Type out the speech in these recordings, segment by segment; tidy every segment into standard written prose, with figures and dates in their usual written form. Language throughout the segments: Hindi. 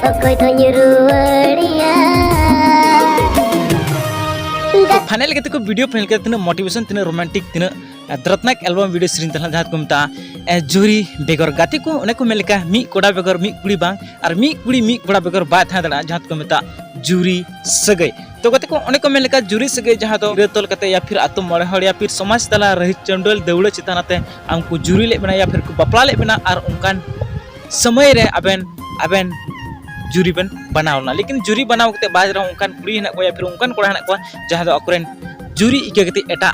okoy to nyuruwaria फाइनल के वीडियो फाइनल के तीन मोटिवेशन तीन रोमांटिक तीन दरदनाक एल्बम वीडियो सीरीज तहला जहाँ को मता जुरी बेगर गाते को उन्हें को मेलका मी कोड़ा बेगर मी कुड़ी बांग और मी कुड़ी मी कोड़ा बेगर बात था दड़ा जहाँ को मता जुरी सगई तो गाते को उन्हें को मेलका जुरी सगई जहाँ तो तोल कते या फिर आतम मरे हड़ या फिर समाज तला रही चंडोल देवड़े चितानाते हमको जुरी ले बना या फिर को बपला ले बना और उनकान समय रे अबेन जुरी बन बनावना लेकिन जुरी बनाव कते बाज रहा उनकान कुड़ी हना को या फिर उनकान कोड़ा हना को जहाँ तो अकुरेन जुरी इके कते एटा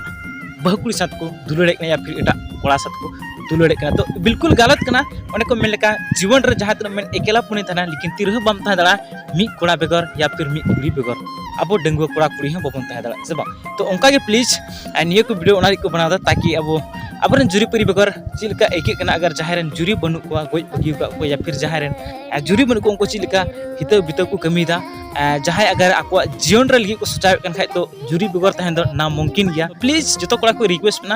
बहुकुड़ी साथ को दुलड़े या फिर एटा कोड़ा साथ को दुलड़े तो बिल्कुल गलत करना उन्हें को मेन लेका जीवन रे जहाँ तक मैं अकेला पुने था लेकिन तिरह बम था दड़ा मी कोड़ा बेगर या फिर मी कुड़ी बेगर अब डंगुआ कोड़ा कुड़ी हम बबन था दड़ा से बा तो उनका के प्लीज निये को वीडियो उना को बनादा ताकि अब अपन जुरी परी बेगर चिलका एक एक अगर जहारन जुरी बनु को गोज पगी को या फिर जहारन जुरी बनु को उनको चिलका हित बित को कमीदा जहाँ अगर आपको जीवन रे लगी को सोचावे कन खाय तो जुरी बेगर तहन दो ना मुमकिन गया प्लीज जो कोड़ा को रिक्वेस्ट ना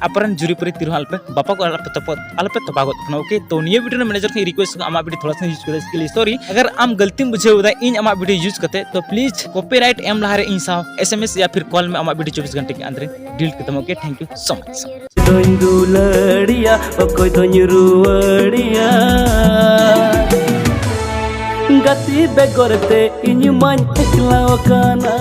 अपन जुरी परी तिरह अलपे बापा को अलपे तबागत ओके तो निये वीडियो मैनेजर की रिक्वेस्ट आमा वीडियो थोड़ा सा यूज कर इसके लिए सॉरी अगर आम गलती बुझे उदा इन आमा वीडियो यूज करते तो प्लीज कॉपीराइट एम लहारे इन सा एसएमएस या फिर कॉल में आमा वीडियो 24 घंटे के अंदर डिलीट करते okay thank you so much Gati begorte inyu man ekla wakana